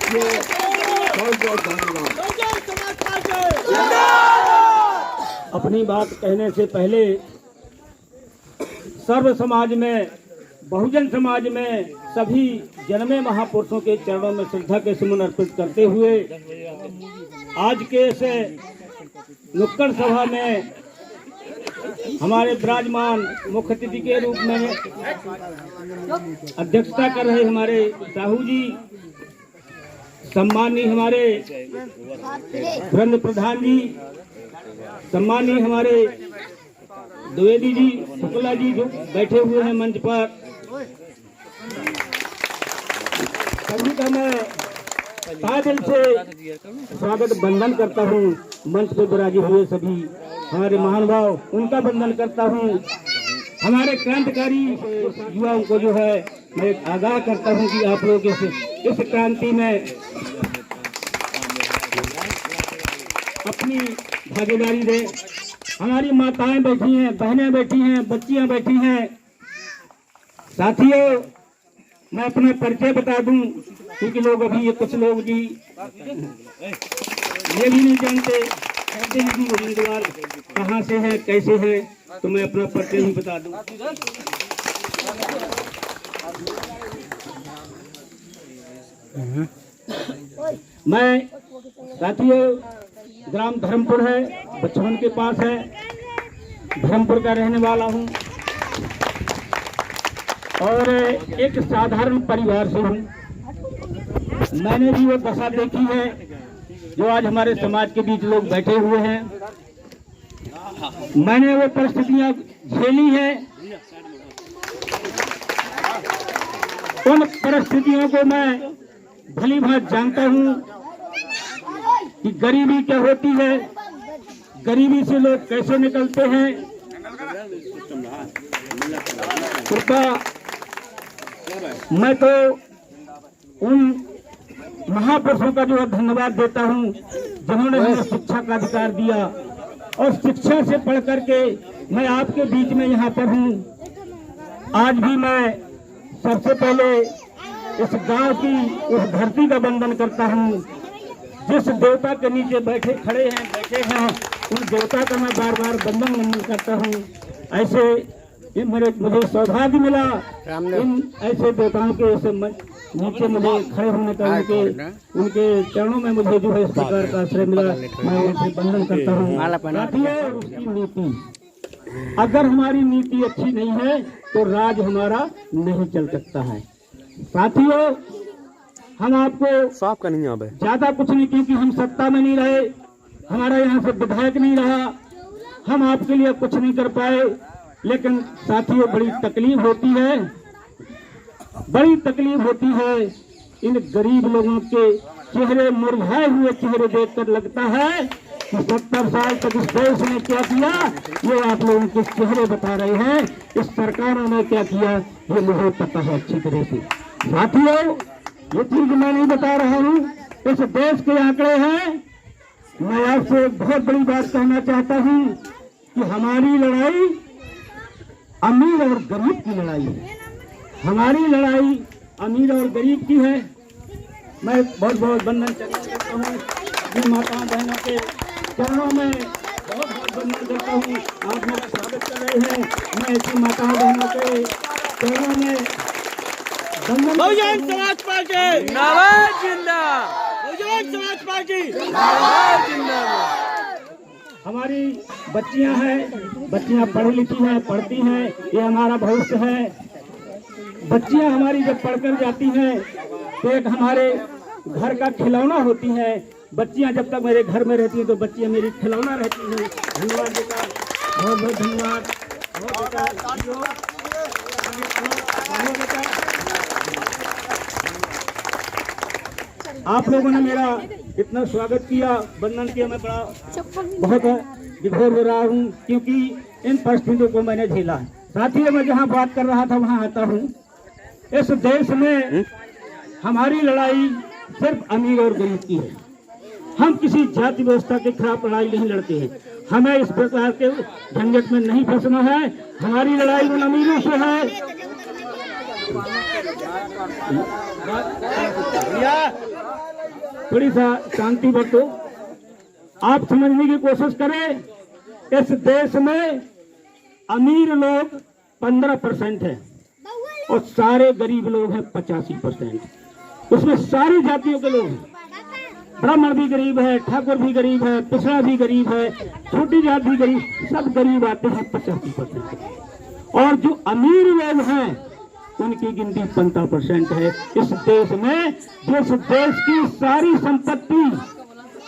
इसलिए बहुत बहुत धन्यवाद। अपनी बात कहने से पहले सर्व समाज में, बहुजन समाज में सभी जन्मे महापुरुषों के चरणों में श्रद्धा के सुमन अर्पित करते हुए आज के इस नुक्कड़ सभा में हमारे विराजमान मुख्य अतिथि के रूप में अध्यक्षता कर रहे हमारे साहू जी, सम्मानीय हमारे वृंद प्रधान जी, सम्मानीय हमारे द्विवेदी जी, शुक्ला जी जो बैठे हुए हैं मंच पर, सभी का मैं तहे दिल से स्वागत वंदन करता हूँ। मंच पर विराजे हुए सभी हमारे महानुभाव, उनका वंदन करता हूँ। हमारे क्रांतिकारी युवाओं को जो है मैं आगाह करता हूँ कि आप लोग इस क्रांति में अपनी भागीदारी दें। हमारी माताएं बैठी हैं, बहनें बैठी हैं, बच्चियां बैठी हैं। साथियों, मैं अपना परिचय बता दूं क्योंकि लोग अभी ये कुछ लोग जी ये भी नहीं जानते कहते हैं कि उम्मीदवार कहाँ से है, कैसे है, तो मैं अपना परिचय ही बता दूं। मैं साथियों ग्राम धर्मपुर है, बचपन के पास है, धर्मपुर का रहने वाला हूँ और एक साधारण परिवार से हूँ। मैंने भी वो दशा देखी है जो आज हमारे समाज के बीच लोग बैठे हुए हैं। मैंने वो परिस्थितियां झेली हैं। उन परिस्थितियों को मैं भली भांति जानता हूँ कि गरीबी क्या होती है, गरीबी से लोग कैसे निकलते हैं। कृपा मैं तो उन महापुरुषों का जो धन्यवाद देता हूँ जिन्होंने हमें शिक्षा का अधिकार दिया और शिक्षा से पढ़ करके मैं आपके बीच में यहाँ पर हूँ। आज भी मैं सबसे पहले इस गांव की उस धरती का वंदन करता हूँ जिस देवता के नीचे बैठे हैं उन देवता का मैं बार बार वंदन करता हूँ। ऐसे मुझे सौभाग्य मिला इन ऐसे देवताओं के ऐसे नीचे मुझे खड़े होने का, उनके चरणों में मुझे जो है इस प्रकार का आश्रय मिला। मैं उनसे वंदन करता हूँ। उसकी नीति, अगर हमारी नीति अच्छी नहीं है तो राज हमारा नहीं चल सकता है। साथियों, हम आपको साफ का नहीं आवे ज्यादा कुछ नहीं, क्योंकि हम सत्ता में नहीं रहे, हमारा यहाँ से विधायक नहीं रहा, हम आपके लिए कुछ नहीं कर पाए। लेकिन साथियों, बड़ी तकलीफ होती है इन गरीब लोगों के चेहरे, मुरझाए हुए चेहरे देखकर लगता है कि 70 साल तक इस देश ने क्या किया ये आप लोगों के चेहरे बता रहे हैं। इस सरकारों ने क्या किया ये मुझे पता है अच्छी तरह से। साथियों, ये चीज मैं नहीं बता रहा हूँ, इस देश के आंकड़े हैं। मैं आपसे बहुत बड़ी बात कहना चाहता हूँ कि हमारी लड़ाई अमीर और गरीब की लड़ाई है। हमारी लड़ाई अमीर और गरीब की है। मैं बहुत बहुत वंदन करता हूँ अपनी माताओं बहनों के चरणों में, बहुत बहुत वंदन करता हूँ। आप मेरा स्वागत कर रहे हैं, मैं ऐसी माताओं बहनों के चरणों में वंदन। बहुजन समाज पार्टी जिंदाबाद, बहुजन समाज पार्टी जिंदाबाद। हमारी बच्चियां हैं, बच्चियां पढ़ी लिखी हैं, पढ़ती हैं, ये हमारा भविष्य है। बच्चियां हमारी जब पढ़कर जाती हैं तो एक हमारे घर का खिलौना होती हैं। बच्चियां जब तक मेरे घर में रहती हैं तो बच्चियां मेरी खिलौना रहती हैं। धन्यवाद बेटा, बहुत बहुत धन्यवाद। आप लोगों ने मेरा इतना स्वागत किया, वंदन किया, मैं बहुत विभोर हो रहा हूँ क्योंकि इन परिस्थितियों को मैंने झेला है। साथियों, मैं जहाँ बात कर रहा था वहाँ आता हूँ। इस देश में हमारी लड़ाई सिर्फ अमीर और गरीब की है। हम किसी जाति व्यवस्था के खिलाफ लड़ाई नहीं लड़ते हैं। हमें इस प्रकार के झंझट में नहीं फंसना है। हमारी लड़ाई उन अमीरों से है थोड़ी सा शांति बरतो। आप समझने की कोशिश करें, इस देश में अमीर लोग 15% है और सारे गरीब लोग हैं 85%। उसमें सारी जातियों के लोग हैं। ब्राह्मण भी गरीब है, ठाकुर भी गरीब है, पिछड़ा भी गरीब है, छोटी जात भी गरीब, सब गरीब आते हैं 85%। और जो अमीर लोग हैं उनकी गिनती 15% है इस देश में। जिस देश की सारी संपत्ति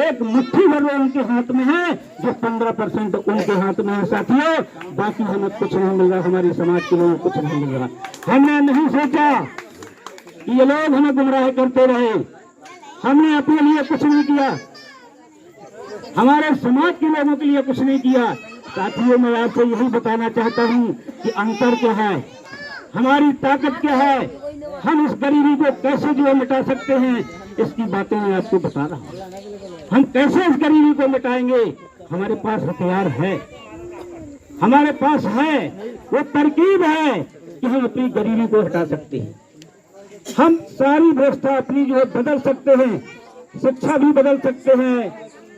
एक मुट्ठी भर उनके हाथ में है, जो 15% उनके हाथ में है साथियों। बाकी हमें कुछ नहीं मिल रहा, हमारी समाज के लोगों को कुछ नहीं मिल रहा। हमने नहीं सोचा कि ये लोग हमें गुमराह करते रहे, हमने अपने लिए कुछ नहीं किया, हमारे समाज के लोगों के लिए कुछ नहीं किया। साथियों, मैं आपसे यही बताना चाहता हूं कि अंतर क्या है, हमारी ताकत क्या है, हम इस गरीबी को कैसे जो मिटा सकते हैं, इसकी बातें मैं आपको बता रहा हूं। हम कैसे इस गरीबी को मिटाएंगे? हमारे पास हथियार है, हमारे पास है वो तरकीब है कि हम अपनी गरीबी को हटा सकते हैं। हम सारी व्यवस्था अपनी जो है बदल सकते हैं, शिक्षा भी बदल सकते हैं,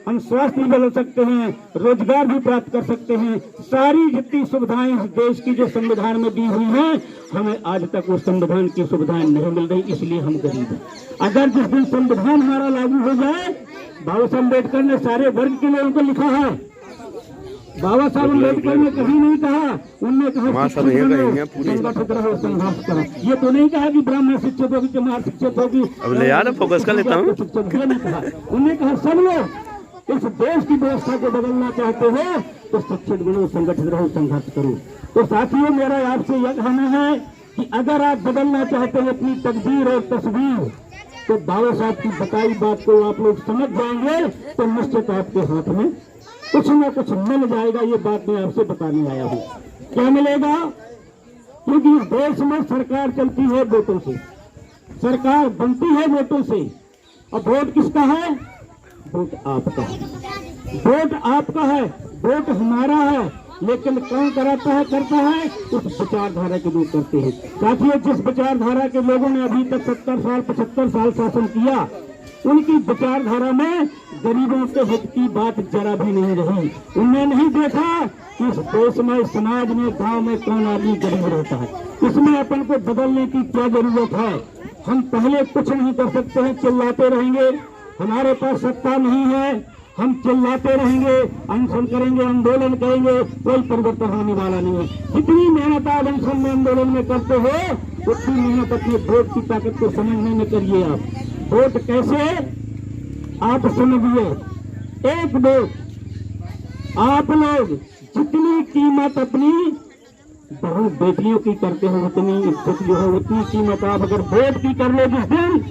हम स्वास्थ्य भी बदल सकते हैं, रोजगार भी प्राप्त कर सकते हैं। सारी जितनी सुविधाएं इस देश की जो संविधान में दी हुई हैं, हमें आज तक वो संविधान की सुविधाएं नहीं मिल रही, इसलिए हम गरीब हैं। अगर जिस दिन संविधान हमारा लागू हो जाए, बाबा साहब अम्बेडकर ने सारे वर्ग के लोगों को लिखा है। बाबा साहब अम्बेडकर ने कभी नहीं कहा, उनने कहा संगठित रहो, संघर्ष करो। ये तो नहीं कहा कि ब्राह्मण शिक्षित होगी, चमार शिक्षित होगी, फोकस कर लेता हूँ। उन्होंने कहा सब लोग इस देश की व्यवस्था को बदलना चाहते हो तो शिक्षित बनो, संगठित रहो, संघर्ष करो। तो साथियों, मेरा आपसे यह कहना है कि अगर आप बदलना चाहते हैं अपनी तकदीर और तस्वीर, तो बाबा साहब की बताई बात को आप लोग समझ जाएंगे तो निश्चित आपके हाथ में कुछ न कुछ मिल जाएगा। ये बात मैं आपसे बताने आया हूँ। क्या मिलेगा? क्योंकि इस देश में सरकार चलती है वोटों से, सरकार बनती है वोटों से। और वोट किसका है? वोट आपका है, वोट आपका है, वोट हमारा है। लेकिन कौन कराता है, करता है उस विचारधारा के लोग करते हैं। साथियों, जिस विचारधारा के लोगों ने अभी तक 70 साल 75 साल शासन किया, उनकी विचारधारा में गरीबों के हित की बात जरा भी नहीं रही। उन्होंने नहीं देखा कि इस देश में, समाज में, गांव में कौन आदमी गरीब रहता है, इसमें अपन को बदलने की क्या जरूरत है। हम पहले कुछ नहीं कर सकते हैं, चिल्लाते रहेंगे, हमारे पास सत्ता नहीं है, हम चिल्लाते रहेंगे, अनशन करेंगे, आंदोलन करेंगे, कोई परिवर्तन होने वाला नहीं है। जितनी मेहनत आप अनशन में, आंदोलन में करते हो, उतनी मेहनत अपने वोट की ताकत को समझने में करिए। आप वोट कैसे, आप समझिए। एक वोट आप लोग जितनी कीमत अपनी बहू बेटियों की करते हो, उतनी इज्जत जो है, उतनी कीमत आप अगर वोट की कर लो, जिस दिन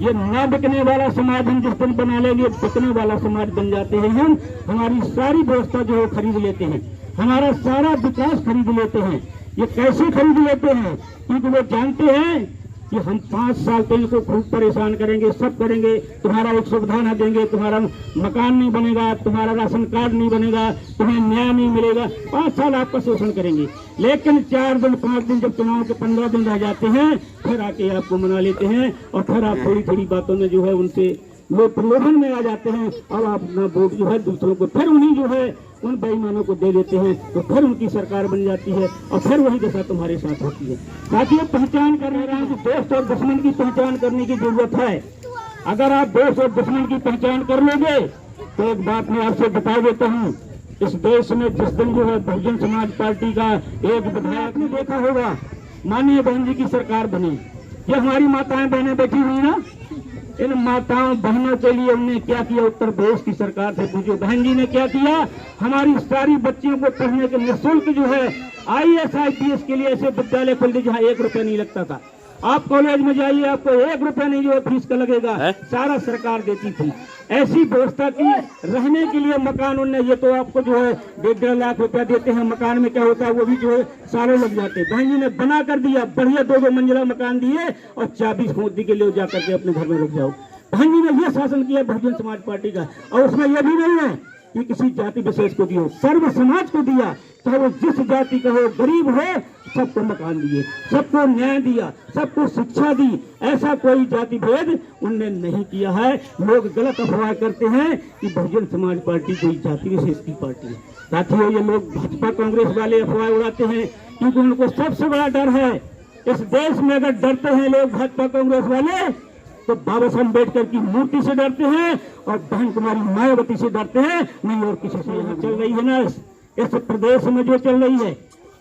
ये न बिकने वाला समाज हम जिस दिन बना लेंगे, बिकने वाला समाज बन जाते हैं हम। हमारी सारी व्यवस्था जो है खरीद लेते हैं, हमारा सारा विकास खरीद लेते हैं। ये कैसे खरीद लेते हैं? क्योंकि वो जानते हैं कि हम 5 साल तो इनको खूब परेशान करेंगे, सब करेंगे, तुम्हारा एक सुविधा न देंगे, तुम्हारा मकान नहीं बनेगा, तुम्हारा राशन कार्ड नहीं बनेगा, तुम्हें न्याय नहीं मिलेगा। 5 साल आपका शोषण करेंगे। लेकिन 4 दिन 5 दिन जब चुनाव के 15 दिन रह जाते हैं, फिर आके आपको मना लेते हैं और फिर आप थोड़ी थोड़ी बातों में जो है उनसे लोग प्रलोभन में आ जाते हैं और आप अपना वोट जो है दूसरों को फिर उन्हीं जो है उन बेईमानों को दे देते हैं, तो फिर उनकी सरकार बन जाती है और फिर वही दशा तुम्हारे साथ होती है। साथियों, पहचान कर रहे हैं कि दोस्त और दुश्मन की पहचान करने की जरूरत है। अगर आप दोस्त और दुश्मन की पहचान कर लोगे तो एक बात मैं आपसे बता देता हूँ, इस देश में जिस दिन जो है बहुजन समाज पार्टी का एक विधायक ने देखा होगा, माननीय बहन जी की सरकार बनी, ये हमारी माताएं बहनें बैठी हुई ना, इन माताओं बहनों के लिए हमने क्या किया? उत्तर प्रदेश की सरकार से पूछो, बहन जी ने क्या किया? हमारी सारी बच्चियों को पढ़ने के निःशुल्क जो है IAS IPS के लिए ऐसे विद्यालय खोल दिए जहाँ 1 रुपया नहीं लगता था। आप कॉलेज में जाइए, आपको 1 रुपया नहीं जो है फीस का लगेगा, सारा सरकार देती थी। ऐसी व्यवस्था की, रहने के लिए मकान उनने, ये तो आपको जो है 1.5 लाख रुपया देते हैं, मकान में क्या होता है वो भी जो है सालों लग जाते हैं। बहन जी ने बना कर दिया, बढ़िया 2-2 मंजिला मकान दिए और चाबी मोदी के लिए जा करके अपने घर में रुक जाओ। बहन जी ने यह शासन किया बहुजन समाज पार्टी का। और उसमें यह भी नहीं है कि किसी जाति विशेष को दिया, सर्व समाज को दिया, चाहे वो जिस जाति का हो, गरीब हो, सबको मकान दिए, सबको न्याय दिया, सबको शिक्षा दी। ऐसा कोई जाति भेद उनने नहीं किया है। लोग गलत अफवाह करते हैं कि बहुजन समाज पार्टी कोई जाति विशेष की पार्टी है। साथियों, ये लोग भाजपा कांग्रेस वाले अफवाह उड़ाते हैं क्योंकि उनको सबसे बड़ा डर है इस देश में। अगर डरते हैं लोग भाजपा कांग्रेस वाले तो बाबा साहब अम्बेडकर की मूर्ति से डरते हैं और बहन कुमारी मायावती से डरते हैं, नहीं और किसी से। यहाँ चल रही है ना इस प्रदेश में जो चल रही है,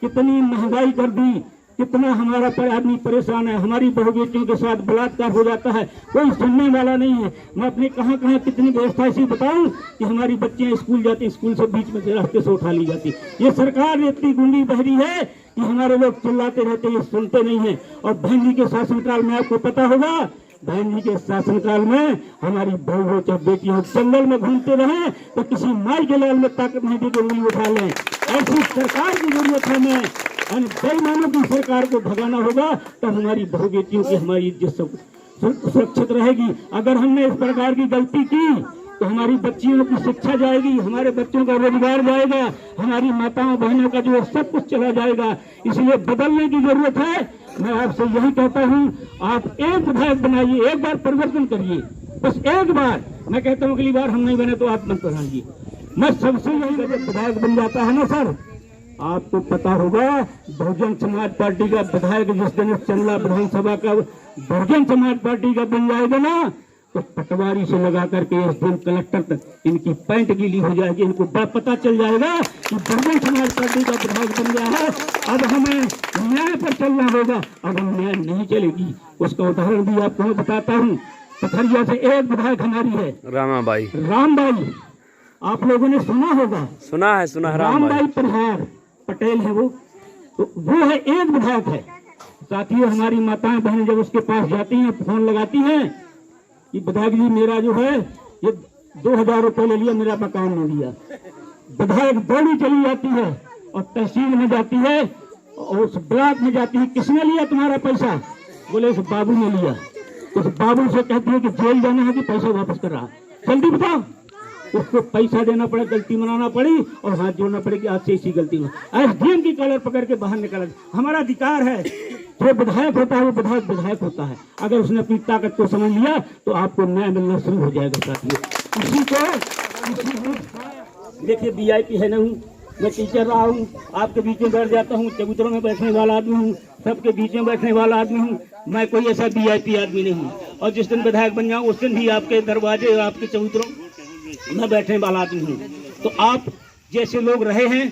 कितनी महंगाई कर दी, कितना हमारा आदमी परेशान है, हमारी बहू बेटियों के साथ बलात्कार हो जाता है, कोई सुनने वाला नहीं है। मैं अपने कहाँ कहाँ कितनी व्यवस्था ऐसी बताऊं कि हमारी बच्चियां स्कूल जाती, स्कूल से बीच में से रास्ते से उठा ली जाती। ये सरकार इतनी गूंगी बहरी है कि हमारे लोग चिल्लाते रहते हैं, सुनते नहीं है। और बहन जी के शासनकाल में आपको पता होगा, बहन जी के शासनकाल में हमारी बहू चाहे बेटियों जंगल में घूमते रहे तो किसी माई के लाल में ताकत नहीं दी कि उंगली उठा लें। ऐसी सरकार की जरूरत है। हमें बेईमानों की सरकार को भगाना होगा, तब हमारी बहू बेटियों की हमारी इज्जत सुरक्षित रहेगी। अगर हमने इस प्रकार की गलती की तो हमारी बच्चियों की शिक्षा जाएगी, हमारे बच्चों का रोजगार जाएगा, हमारी माताओं बहनों का जो सब कुछ चला जाएगा। इसलिए बदलने की जरूरत है। मैं आपसे यही कहता हूँ, आप एक विधायक बनाइए, एक बार परिवर्तन करिए, बस एक बार। मैं कहता हूँ अगली बार हम नहीं बने तो आप बन कराइए। मैं सबसे यही विधायक बन जाता है ना सर, आपको पता होगा बहुजन समाज पार्टी का विधायक जिस दिन चंदला विधानसभा का बहुजन समाज पार्टी का बन जाएगा ना, तो पटवारी से लगा करके इस दिन कलेक्टर तक इनकी पैंट गीली हो जाएगी। इनको पता चल जाएगा कि बहुजन समाज पार्टी का विधायक बन गया है। अब हमें न्याय पर चलना होगा। अब हम न्याय नहीं चलेगी, उसका उदाहरण भी आपको मैं बताता हूँ। पथरिया से एक विधायक हमारी है रामबाई। आप लोगों ने सुना होगा, सुना है रामबाई परिहार पटेल है वो, तो वो है एक विधायक है। साथियों, हमारी माताएं बहनें जब उसके पास जाती हैं, फोन लगाती हैं कि विधायक जी मेरा जो है ये 2000 रुपये ले लिया, मेरा मकान नहीं लिया। विधायक दौड़ी चली जाती है और तहसील में जाती है और उस ब्लॉक में जाती है, किसने लिया तुम्हारा पैसा? बोले इस बाबू ने लिया। उस बाबू से कहती है कि जेल जाना है कि पैसा वापस कर रहा, जल्दी बताओ। उसको पैसा देना पड़े, गलती मनाना पड़ी और हाथ जोड़ना पड़े कि आज से इसी गलती में एसडीएम की कॉलर पकड़ के बाहर निकाला। हमारा अधिकार है, जो विधायक होता है वो विधायक होता है। अगर उसने अपनी ताकत को समझ लिया तो आपको न्याय मिलना शुरू हो जाएगा। साथियों, इसी को देखिए, वीआईपी है नहीं, मैं टीचर रहा हूँ, आपके बीच में बैठ जाता हूँ, चबूतरों में बैठने वाला आदमी हूँ, सबके बीच में बैठने वाला आदमी हूँ। मैं कोई ऐसा वीआईपी आदमी नहीं हूँ। और जिस दिन विधायक बन जाऊँ उस दिन भी आपके दरवाजे और आपके चबूतरों में बैठने वाला आदमी हूँ। तो आप जैसे लोग रहे हैं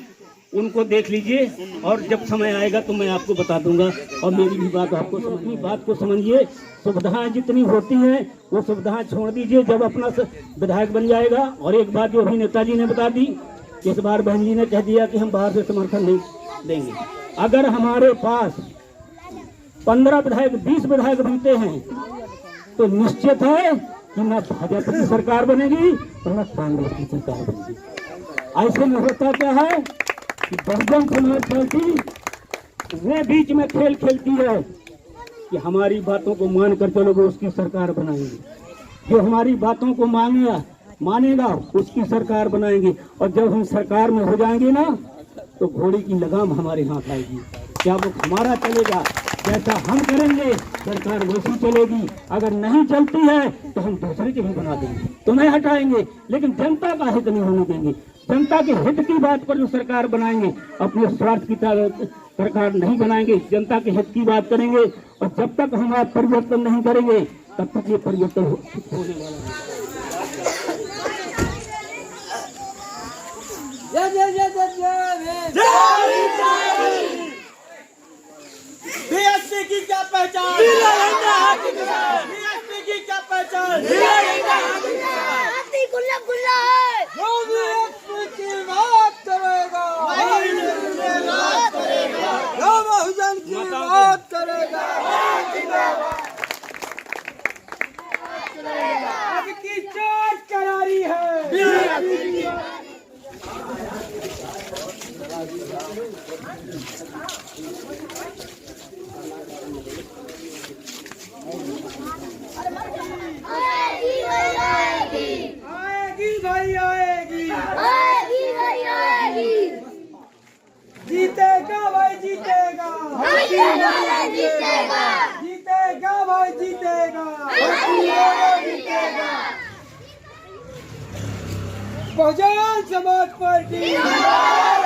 उनको देख लीजिए और जब समय आएगा तो मैं आपको बता दूंगा। और मेरी भी बात आपको समझनी, बात को समझिए। सुविधाएं जितनी होती हैं वो सुविधाएं छोड़ दीजिए जब अपना विधायक बन जाएगा। और एक बात जो अभी नेताजी ने बता दी, इस बार बहन जी ने कह दिया कि हम बाहर से समर्थन नहीं देंगे। अगर हमारे पास 15 विधायक 20 विधायक बनते हैं तो निश्चित है कि न भाजपा की सरकार बनेगी और न कांग्रेस की सरकार बनेगी। ऐसे में होता क्या है कि बहुजन समाज पार्टी वो बीच में खेल खेलती है कि हमारी बातों को मानकर चलोगे उसकी सरकार बनाएंगे, जो हमारी बातों को मानेगा उसकी सरकार बनाएंगे। और जब हम सरकार में हो जाएंगे ना तो घोड़ी की लगाम हमारे हाथ आएगी। क्या वो हमारा चलेगा? जैसा हम करेंगे सरकार वैसी चलेगी। अगर नहीं चलती है तो हम दूसरे की भी बना देंगे, तो नहीं हटाएंगे, लेकिन जनता का हित नहीं होने देंगे। जनता के हित की बात पर जो सरकार बनाएंगे, अपने स्वार्थ की सरकार नहीं बनाएंगे, जनता के हित की बात करेंगे। और जब तक हम आप परिवर्तन नहीं करेंगे तब तक ये परिवर्तन होने वाला है। बीएसपी की क्या पहचान? बीएसपी की क्या पहचान? गुल्ला गुल्ला है। जो बीएसपी की बात करेगा, जो बहुजन की बात करेगा, अब की चोट करारी है। आएगी भाई आएगी, बहुजन समाज पार्टी